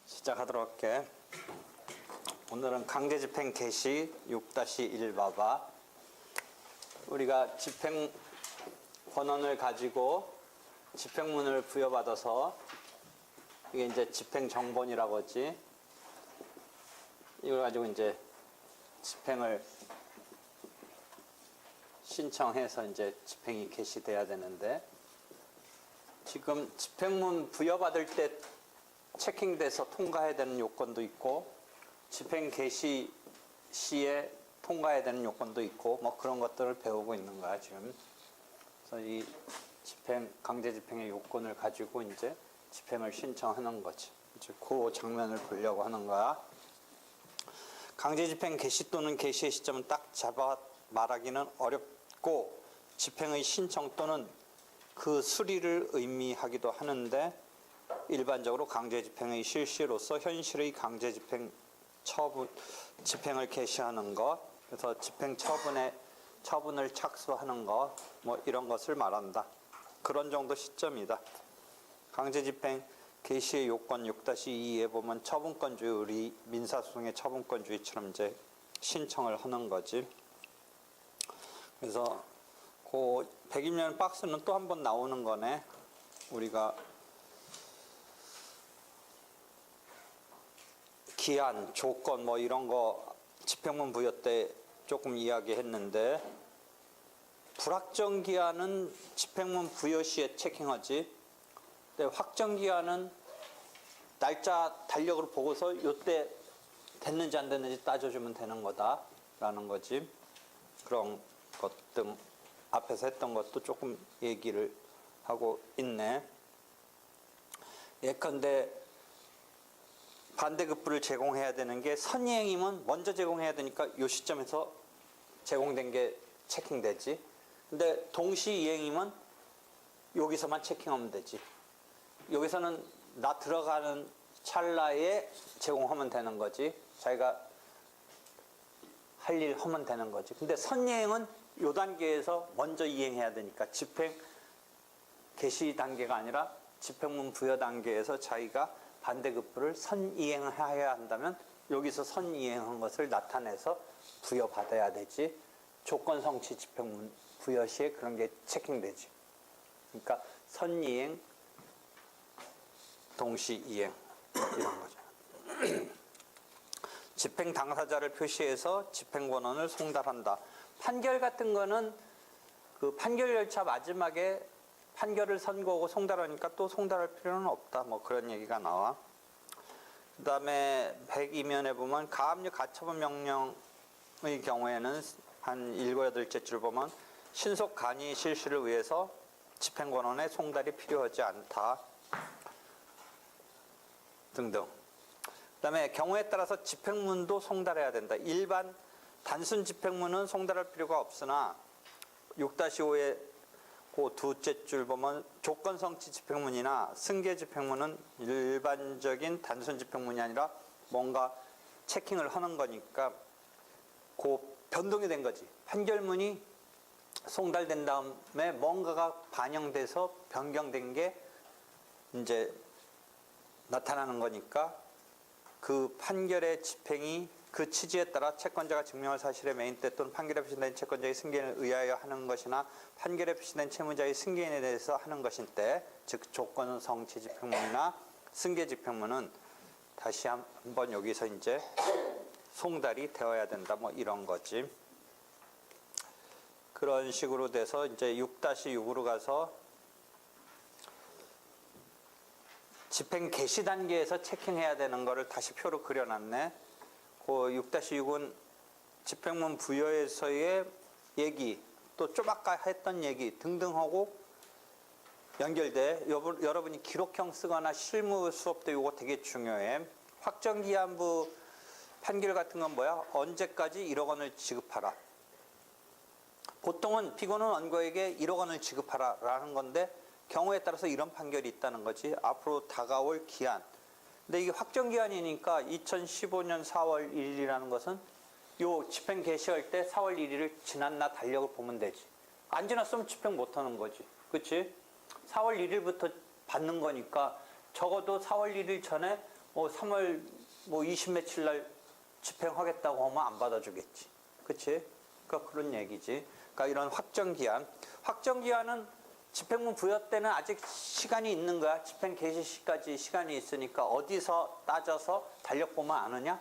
시작하도록 할게. 오늘은 강제집행 개시 6-1 봐봐. 우리가 집행 권한을 가지고 집행문을 부여받아서 이게 이제 집행정본이라고 하지. 이걸 가지고 이제 집행을 신청해서 이제 집행이 개시돼야 되는데, 지금 집행문 부여받을 때 체킹돼서 통과해야 되는 요건도 있고, 집행 개시 시에 통과해야 되는 요건도 있고, 뭐 그런 것들을 배우고 있는 거야 지금. 그래서 이 강제 집행의 요건을 가지고 이제 집행을 신청하는 거지. 이제 그 장면을 보려고 하는 거야. 강제 집행 개시 또는 개시의 시점은 딱 잡아 말하기는 어렵고, 집행의 신청 또는 그 수리를 의미하기도 하는데, 일반적으로 강제 집행의 실시로서 현실의 강제 집행 집행을 개시하는 것, 그래서 집행 처분을 착수하는 것, 뭐 이런 것을 말한다. 그런 정도 시점이다. 강제 집행 개시의 요건 6-2에 보면 처분권주의, 우리 민사소송의 처분권주의처럼 이제 신청을 하는 거지. 그래서 그 120년 박스는 또 한 번 나오는 거네. 우리가 기한, 조건 뭐 이런 거 집행문 부여 때 조금 이야기했는데, 불확정 기한은 집행문 부여 시에 체킹하지. 근데 확정 기한은 날짜 달력을 보고서 요때 됐는지 안 됐는지 따져주면 되는 거다라는 거지. 그런 것 등 앞에서 했던 것도 조금 얘기를 하고 있네. 예컨대 반대급부를 제공해야 되는 게 선이행이면 먼저 제공해야 되니까 이 시점에서 제공된 게 체킹되지. 근데 동시이행이면 여기서만 체킹하면 되지. 여기서는 나 들어가는 찰나에 제공하면 되는 거지. 자기가 할 일 하면 되는 거지. 근데 선이행은 이 단계에서 먼저 이행해야 되니까, 집행 개시 단계가 아니라 집행문 부여 단계에서 자기가 반대급부를 선이행해야 한다면 여기서 선이행한 것을 나타내서 부여받아야 되지. 조건성취 집행문 부여 시에 그런 게 체킹되지. 그러니까 선이행, 동시이행 이런 거죠. 집행 당사자를 표시해서 집행권한을 송달한다. 판결 같은 거는 그 판결 절차 마지막에 판결을 선고하고 송달하니까 또 송달할 필요는 없다. 뭐 그런 얘기가 나와. 그 다음에 102면에 보면 가압류 가처분 명령의 경우에는 한 7, 8째 줄 보면 신속 간이 실시를 위해서 집행권한의 송달이 필요하지 않다. 등등. 그 다음에 경우에 따라서 집행문도 송달해야 된다. 일반 단순 집행문은 송달할 필요가 없으나 6-5에 그 두째 줄 보면 조건성취 집행문이나 승계 집행문은 일반적인 단순 집행문이 아니라 뭔가 체킹을 하는 거니까 그 변동이 된 거지. 판결문이 송달된 다음에 뭔가가 반영돼서 변경된 게 이제 나타나는 거니까, 그 판결의 집행이 그 취지에 따라 채권자가 증명할 사실의 메인대 또는 판결에 표시된 채권자의 승계인을 의하여 하는 것이나 판결에 표시된 채무자의 승계인에 대해서 하는 것일 때, 즉 조건성취 집행문이나 승계 집행문은 다시 한번 여기서 이제 송달이 되어야 된다. 뭐 이런 거지. 그런 식으로 돼서 이제 6-6으로 가서 집행 개시 단계에서 체킹해야 되는 거를 다시 표로 그려놨네. 그 6-6은 집행문 부여에서의 얘기, 또 좀 아까 했던 얘기 등등하고 연결돼. 여러분이 기록형 쓰거나 실무 수업 때 이거 되게 중요해. 확정기한부 판결 같은 건 뭐야? 언제까지 1억 원을 지급하라. 보통은 피고는 원고에게 1억 원을 지급하라 라는 건데, 경우에 따라서 이런 판결이 있다는 거지. 앞으로 다가올 기한. 근데 이게 확정기한이니까 2015년 4월 1일이라는 것은 요 집행 개시할 때 4월 1일을 지난 날 달력을 보면 되지. 안 지났으면 집행 못 하는 거지. 그치? 4월 1일부터 받는 거니까 적어도 4월 1일 전에 3월 20 며칠 날 집행하겠다고 하면 안 받아주겠지. 그치? 그러니까 그런 얘기지. 그러니까 이런 확정기한은 집행문 부여 때는 아직 시간이 있는 거야. 집행 개시 시까지 시간이 있으니까 어디서 따져서 달력 보면 아느냐?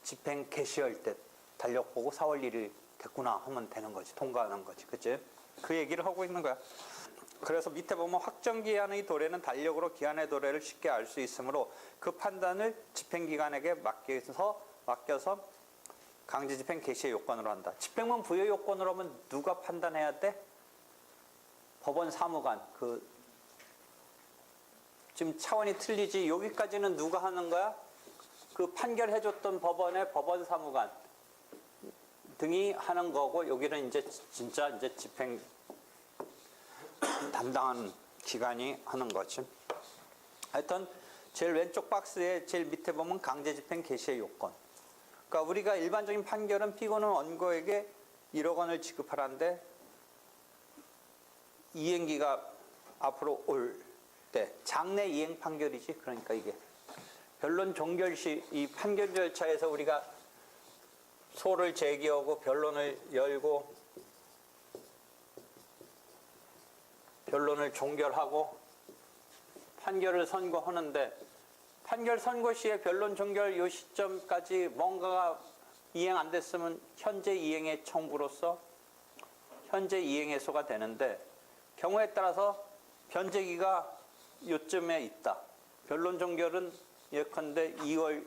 집행 개시할 때 달력 보고 4월 1일 됐구나 하면 되는 거지. 통과하는 거지. 그치? 그 얘기를 하고 있는 거야. 그래서 밑에 보면 확정기한의 도래는 달력으로 기한의 도래를 쉽게 알 수 있으므로 그 판단을 집행기관에게 맡겨서 강제집행 개시의 요건으로 한다. 집행문 부여 요건으로 하면 누가 판단해야 돼? 법원 사무관. 지금 차원이 틀리지. 여기까지는 누가 하는 거야? 그 판결해줬던 법원의 법원 사무관 등이 하는 거고, 여기는 이제 진짜 이제 집행 담당하는 기관이 하는 거지. 하여튼 제일 왼쪽 박스에 제일 밑에 보면 강제집행 개시의 요건. 그러니까 우리가 일반적인 판결은 피고는 원고에게 1억 원을 지급하라는데 이행기가 앞으로 올 때 장내 이행 판결이지. 그러니까 이게 변론 종결 시 이 판결 절차에서 우리가 소를 제기하고 변론을 열고 변론을 종결하고 판결을 선고하는데, 판결 선고 시에 변론 종결 요 시점까지 뭔가가 이행 안 됐으면 현재 이행의 청구로서 현재 이행해소가 되는데, 경우에 따라서 변제기가 요쯤에 있다. 변론 종결은 예컨대 2월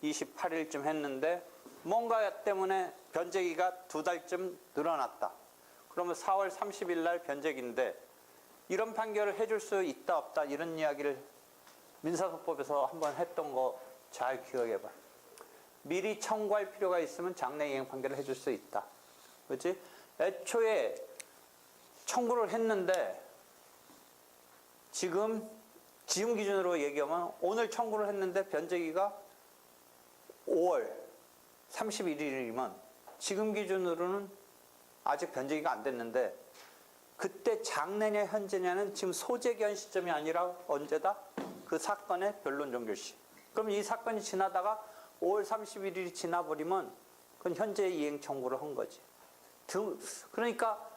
28일쯤 했는데 뭔가 때문에 변제기가 2달쯤 늘어났다. 그러면 4월 30일 날 변제기인데 이런 판결을 해줄 수 있다 없다 이런 이야기를 민사소법에서 한번 했던 거 잘 기억해봐. 미리 청구할 필요가 있으면 장내 이행 판결을 해줄 수 있다. 그렇지? 애초에 청구를 했는데 지금 기준으로 얘기하면 오늘 청구를 했는데 변제기가 5월 31일이면 지금 기준으로는 아직 변제기가 안 됐는데, 그때 장내냐 현재냐는 지금 소재기한 시점이 아니라 언제다? 그 사건의 변론 종결 시. 그럼 이 사건이 지나다가 5월 31일이 지나버리면 그건 현재 이행 청구를 한 거지. 그러니까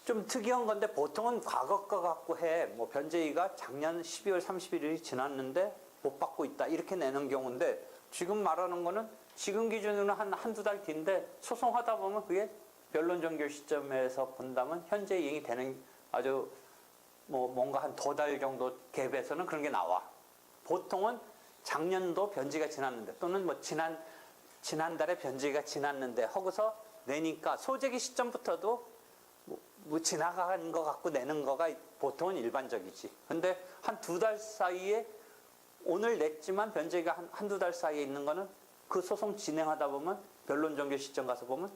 좀 특이한 건데 보통은 과거 거 갖고 해. 뭐 변제기가 작년 12월 31일이 지났는데 못 받고 있다. 이렇게 내는 경우인데, 지금 말하는 거는 지금 기준으로는 한두 달 뒤인데 소송하다 보면 그게 변론 종결 시점에서 본다면 현재 이행이 되는, 아주 뭔가 한 2달 정도 갭에서는 그런 게 나와. 보통은 작년도 변제가 지났는데 또는 지난달에 변제가 지났는데 하고서 내니까 소재기 시점부터도 지나간 거 갖고 내는 거가 보통은 일반적이지. 근데 한 2달 사이에 오늘 냈지만 변제가 한두 달 사이에 있는 거는 그 소송 진행하다 보면 변론 종결 시점 가서 보면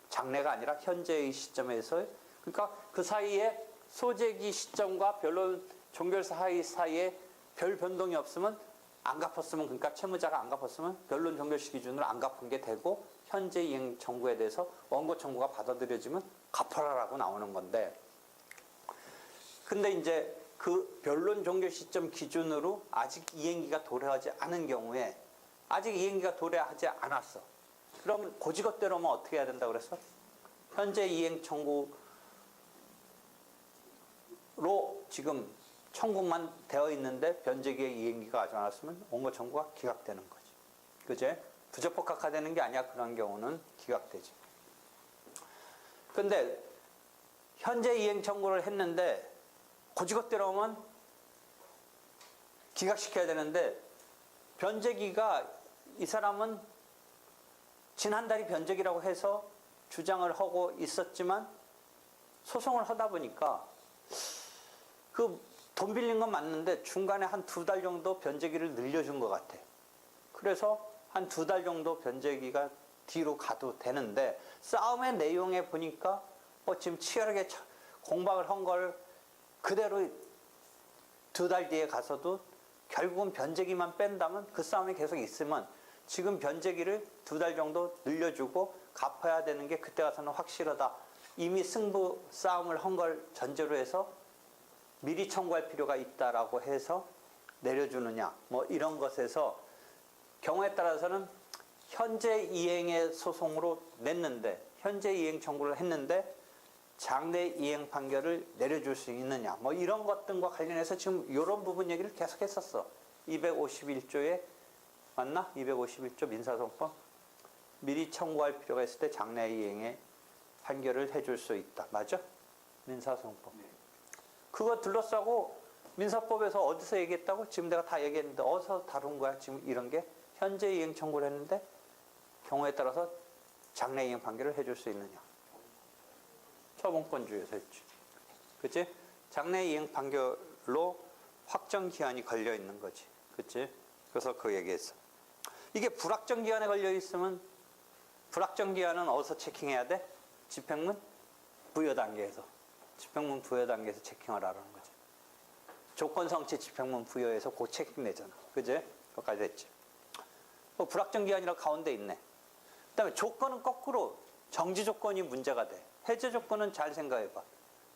장래가 아니라 현재의 시점에서, 그러니까 그 사이에 소재기 시점과 변론 종결 사이에 별 변동이 없으면 안 갚았으면, 그러니까 채무자가 안 갚았으면 변론 종결 시 기준으로 안 갚은 게 되고, 현재 이행 청구에 대해서 원고 청구가 받아들여지면 갚아라라고 나오는 건데, 근데 이제 그 변론 종결 시점 기준으로 아직 이행기가 도래하지 않은 경우에, 아직 이행기가 도래하지 않았어. 그러면 고지것대로면 어떻게 해야 된다고 그랬어? 현재 이행 청구로 지금 청구만 되어 있는데 변제기의 이행기가 아직 안 왔으면 원고 청구가 기각되는 거지. 그제? 부적법 각하되는 게 아니야. 그런 경우는 기각되지. 근데 현재 이행 청구를 했는데 고지것대로 하면 기각시켜야 되는데, 변제기가 이 사람은 지난달이 변제기라고 해서 주장을 하고 있었지만 소송을 하다 보니까 그 돈 빌린 건 맞는데 중간에 한 2달 정도 변제기를 늘려준 것 같아. 그래서 한 2달 정도 변제기가 뒤로 가도 되는데, 싸움의 내용에 보니까 지금 치열하게 공방을 한 걸 그대로 2달 뒤에 가서도 결국은 변제기만 뺀다면 그 싸움이 계속 있으면 지금 변제기를 2달 정도 늘려주고 갚아야 되는 게 그때 가서는 확실하다. 이미 승부 싸움을 한 걸 전제로 해서 미리 청구할 필요가 있다라고 해서 내려주느냐. 뭐 이런 것에서 경우에 따라서는 현재 이행의 소송으로 냈는데 현재 이행 청구를 했는데 장래 이행 판결을 내려줄 수 있느냐. 뭐 이런 것들과 관련해서 지금 이런 부분 얘기를 계속 했었어. 251조에 맞나? 251조 민사소송법 미리 청구할 필요가 있을 때 장래 이행의 판결을 해줄 수 있다. 맞아? 민사소송법. 그거 둘러싸고 민사법에서 어디서 얘기했다고? 지금 내가 다 얘기했는데 어디서 다룬 거야? 지금 이런 게 현재 이행 청구를 했는데 경우에 따라서 장래 이행 판결을 해줄 수 있느냐. 처분권주의에서 했지. 그치? 장래 이행 판결로 확정 기한이 걸려 있는 거지. 그치? 그래서 그 얘기했어. 이게 불확정 기한에 걸려 있으면 불확정 기한은 어디서 체킹해야 돼? 집행문 부여 단계에서. 집행문 부여 단계에서 체킹하라는 거지. 조건 성취 집행문 부여에서 그 체킹 내잖아. 그지? 그것까지 됐지. 불확정 기한이라고 가운데 있네. 그 다음에 조건은 거꾸로 정지 조건이 문제가 돼. 해제 조건은 잘 생각해봐.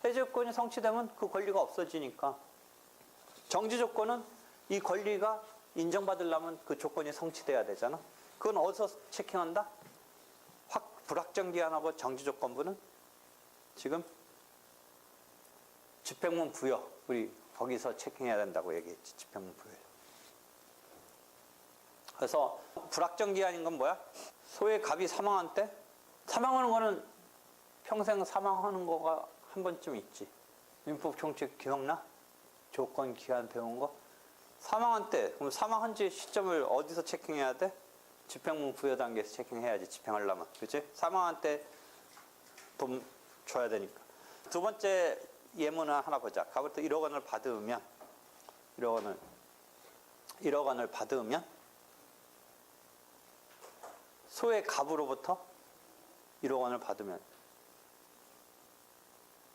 해제 조건이 성취되면 그 권리가 없어지니까. 정지 조건은 이 권리가 인정받으려면 그 조건이 성취돼야 되잖아. 그건 어디서 체킹한다? 불확정 기한하고 정지 조건부는 지금 집행문 부여, 우리 거기서 체킹해야 된다고 얘기했지. 집행문 부여. 그래서 불확정 기한인 건 뭐야? 소의 갑이 사망한 때? 사망하는 거는 평생 사망하는 거가 한 번쯤 있지. 민법 총칙 기억나? 조건 기한 배운 거? 사망한 때, 그럼 사망한 지 시점을 어디서 체킹해야 돼? 집행문 부여 단계에서 체킹해야지. 집행하려면. 그치? 사망한 때 돈 줘야 되니까. 두 번째 예문을 하나 보자. 갑부터 1억 원을 받으면 1억 원을 받으면 소의 갑으로부터 1억 원을 받으면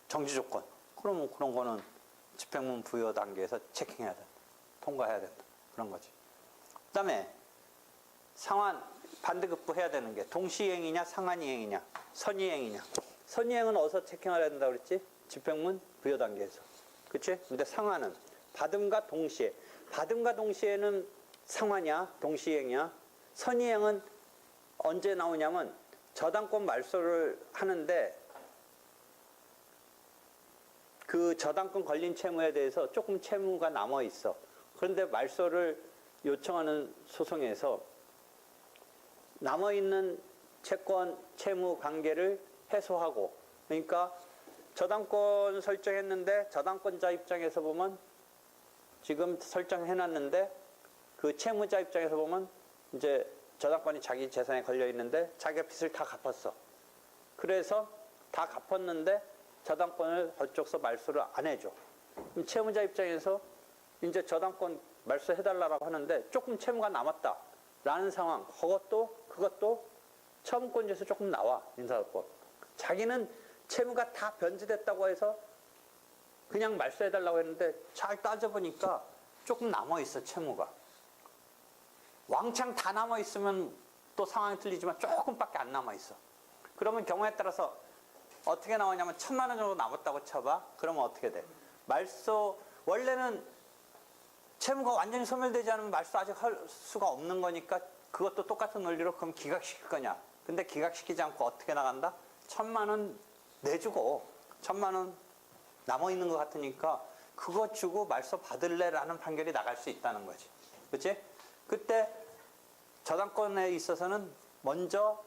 정지 조건. 그러면 그런 거는 집행문 부여 단계에서 체킹해야 된다. 통과해야 된다. 그런 거지. 그 다음에 상환 반대급부해야 되는 게 동시이행이냐 상환이행이냐 선이행이냐. 선이행은 어디서 체킹하려야 된다고 그랬지? 집행문 부여 단계에서. 그치? 근데 상환은 받음과 동시에. 받음과 동시에는 상환이야? 동시이행이야? 선이행은 언제 나오냐면 저당권 말소를 하는데 그 저당권 걸린 채무에 대해서 조금 채무가 남아 있어. 그런데 말소를 요청하는 소송에서 남아 있는 채권 채무 관계를 해소하고, 그러니까 저당권 설정했는데 저당권자 입장에서 보면 지금 설정해놨는데 그 채무자 입장에서 보면 이제 저당권이 자기 재산에 걸려 있는데 자기가 빚을 다 갚았어. 그래서 다 갚았는데 저당권을 저쪽서 말소를 안 해줘. 그럼 채무자 입장에서 이제 저당권 말소해달라고 하는데 조금 채무가 남았다라는 상황. 그것도 처분권자에서 조금 나와. 민사소법. 자기는 채무가 다 변제됐다고 해서 그냥 말소해달라고 했는데 잘 따져보니까 조금 남아있어. 채무가. 왕창 다 남아있으면 또 상황이 틀리지만 조금밖에 안 남아있어. 그러면 경우에 따라서 어떻게 나오냐면 1,000만 원 정도 남았다고 쳐봐. 그러면 어떻게 돼? 말소 원래는 채무가 완전히 소멸되지 않으면 말소 아직 할 수가 없는 거니까 그것도 똑같은 논리로 그럼 기각시킬 거냐. 근데 기각시키지 않고 어떻게 나간다? 1,000만 원 내주고 1,000만 원 남아있는 것 같으니까 그거 주고 말소 받을래라는 판결이 나갈 수 있다는 거지. 그치? 그때 저당권에 있어서는 먼저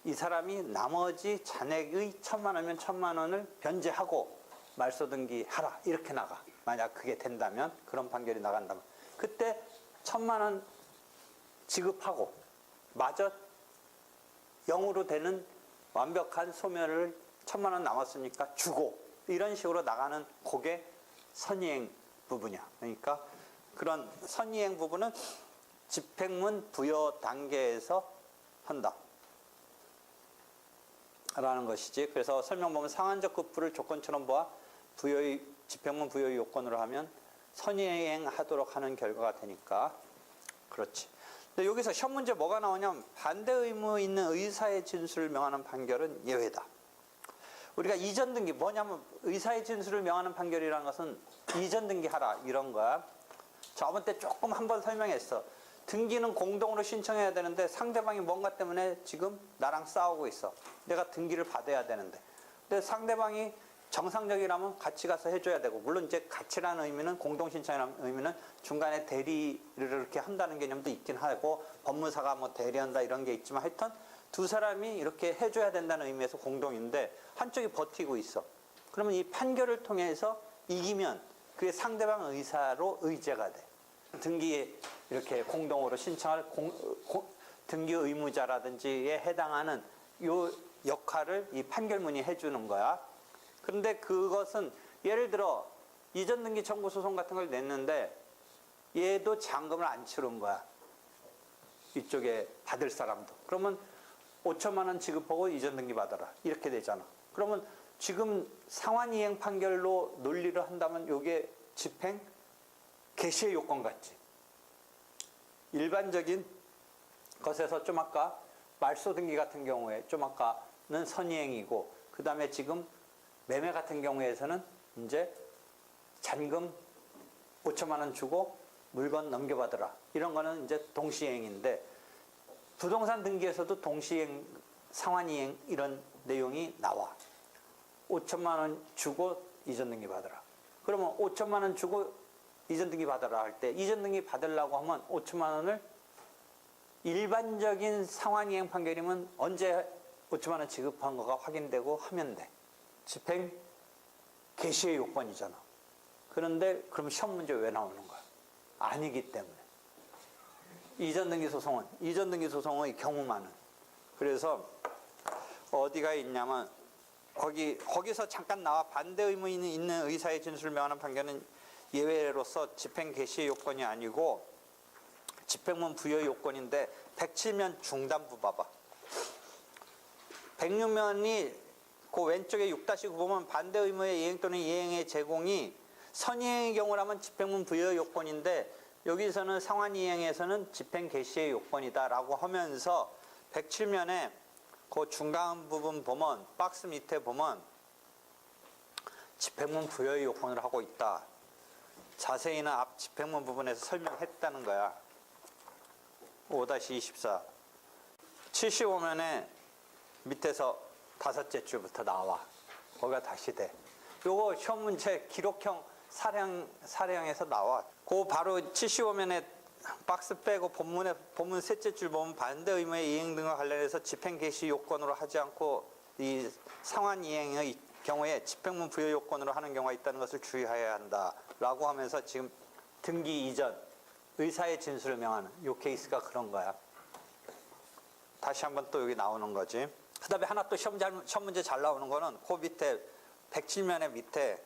이 사람이 나머지 잔액의 1,000만 원이면 1,000만 원을 변제하고 말소 등기하라. 이렇게 나가. 만약 그게 된다면, 그런 판결이 나간다면. 그때 1,000만 원 지급하고 마저 0으로 되는 완벽한 소멸을 1,000만 원 남았으니까 주고 이런 식으로 나가는 그게 선이행 부분이야. 그러니까 그런 선이행 부분은 집행문 부여 단계에서 한다 라는 것이지. 그래서 설명 보면 상한적 급부를 조건처럼 보아 집행문 부여의 요건으로 하면 선이행하도록 하는 결과가 되니까 그렇지. 근데 여기서 시험 문제 뭐가 나오냐면 반대 의무 있는 의사의 진술을 명하는 판결은 예외다. 우리가 이전 등기 뭐냐면 의사의 진술을 명하는 판결이라는 것은 이전 등기하라 이런 거야. 저번 때 조금 한번 설명했어. 등기는 공동으로 신청해야 되는데 상대방이 뭔가 때문에 지금 나랑 싸우고 있어. 내가 등기를 받아야 되는데. 근데 상대방이 정상적이라면 같이 가서 해줘야 되고, 물론 이제 같이라는 의미는, 공동신청이라는 의미는 중간에 대리를 이렇게 한다는 개념도 있긴 하고, 법무사가 뭐 대리한다 이런 게 있지만 하여튼 두 사람이 이렇게 해줘야 된다는 의미에서 공동인데 한쪽이 버티고 있어. 그러면 이 판결을 통해서 이기면 그게 상대방 의사로 의제가 돼. 등기에 이렇게 공동으로 신청할 등기 의무자라든지에 해당하는 요 역할을 이 판결문이 해주는 거야. 그런데 그것은 예를 들어 이전 등기 청구 소송 같은 걸 냈는데 얘도 잔금을 안 치른 거야. 이쪽에 받을 사람도. 그러면 5천만 원 지급하고 이전 등기 받아라. 이렇게 되잖아. 그러면 지금 상환이행 판결로 논리를 한다면 이게 집행 개시의 요건 같지. 일반적인 것에서 좀 아까 말소 등기 같은 경우에 좀 아까는 선이행이고, 그 다음에 지금 매매 같은 경우에서는 이제 잔금 5천만 원 주고 물건 넘겨받으라. 이런 거는 이제 동시행인데, 부동산 등기에서도 동시행, 상환이행 이런 내용이 나와. 5천만 원 주고 이전 등기 받으라. 그러면 5천만 원 주고 이전 등기 받으라 할 때, 이전 등기 받으려고 하면 5천만 원을 일반적인 상환이행 판결이면 언제 5천만 원 지급한 거가 확인되고 하면 돼. 집행 개시의 요건이잖아. 그런데 그럼 시험 문제 왜 나오는 거야? 아니기 때문에. 이전 등기 소송의 경우만은. 그래서 어디가 있냐면 거기서 잠깐 나와. 반대 의무인이 있는 의사의 진술을 명하는 판결은 예외로서 집행 개시의 요건이 아니고 집행문 부여의 요건인데 107면 중단부 봐봐. 106면이 그 왼쪽에 6-9 보면 반대 의무의 이행 또는 이행의 제공이 선이행의 경우라면 집행문 부여의 요건인데 여기서는 상환이행에서는 집행 개시의 요건이다라고 하면서 107면에 그 중간 부분 보면 박스 밑에 보면 집행문 부여의 요건을 하고 있다. 자세히는 앞 집행문 부분에서 설명했다는 거야. 5-24 75면에 밑에서 5째 줄부터 나와. 거기가 다시 돼. 요거 시험 문제 기록형 사례형에서 나와. 그 바로 75면에 박스 빼고 본문 셋째 줄 보면 반대 의무의 이행 등과 관련해서 집행 개시 요건으로 하지 않고 이 상환 이행의 경우에 집행문 부여 요건으로 하는 경우가 있다는 것을 주의해야 한다라고 하면서 지금 등기 이전 의사의 진술을 명하는 요 케이스가 그런 거야. 다시 한번 또 여기 나오는 거지. 그 다음에 하나 또 시험 문제 잘 나오는 거는 그 밑에 107면의 밑에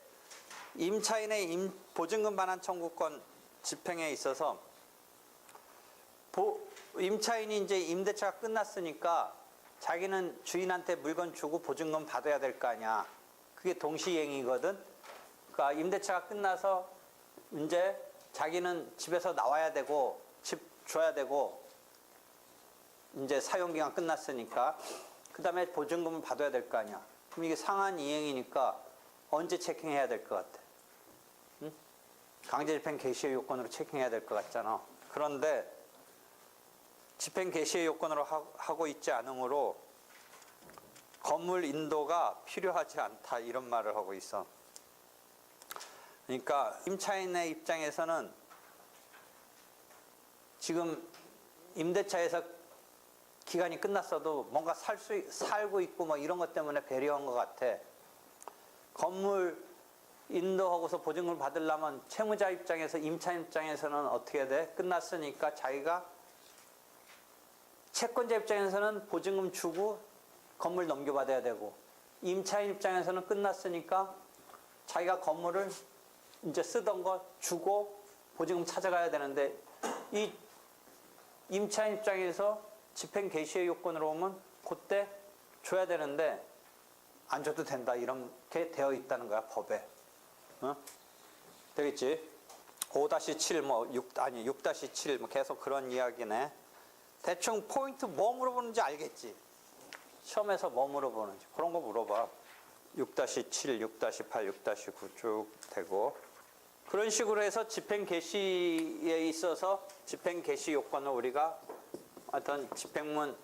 임차인의 보증금 반환 청구권 집행에 있어서 임차인이 이제 임대차가 끝났으니까 자기는 주인한테 물건 주고 보증금 받아야 될 거 아니야. 그게 동시이행이거든. 그러니까 임대차가 끝나서 이제 자기는 집에서 나와야 되고 집 줘야 되고 이제 사용기간 끝났으니까 그 다음에 보증금을 받아야 될 거 아니야. 그럼 이게 상한 이행이니까 언제 체킹해야 될 것 같아? 응? 강제집행 개시의 요건으로 체킹해야 될 것 같잖아. 그런데 집행 개시의 요건으로 하고 있지 않으므로 건물 인도가 필요하지 않다 이런 말을 하고 있어. 그러니까 임차인의 입장에서는 지금 임대차에서 기간이 끝났어도 뭔가 살고 있고 뭐 이런 것 때문에 배려한 것 같아. 건물 인도하고서 보증금을 받으려면 채무자 입장에서 임차인 입장에서는 어떻게 돼? 끝났으니까 자기가 채권자 입장에서는 보증금 주고 건물 넘겨받아야 되고 임차인 입장에서는 끝났으니까 자기가 건물을 이제 쓰던 거 주고 보증금 찾아가야 되는데 이 임차인 입장에서 집행 개시의 요건으로 오면 그때 줘야 되는데 안 줘도 된다 이렇게 되어 있다는 거야 법에. 어? 되겠지? 5-7 뭐 6-7 뭐 계속 그런 이야기네. 대충 포인트 뭐 물어보는지 알겠지? 시험에서 뭐 물어보는지 그런 거 물어봐. 6-7, 6-8, 6-9 쭉 되고 그런 식으로 해서 집행 개시에 있어서 집행 개시 요건을 우리가 어떤 집행문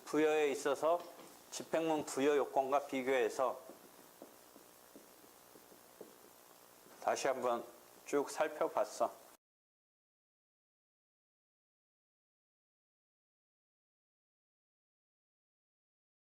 부여에 있어서 집행문 부여 요건과 비교해서 다시 한번 쭉 살펴봤어.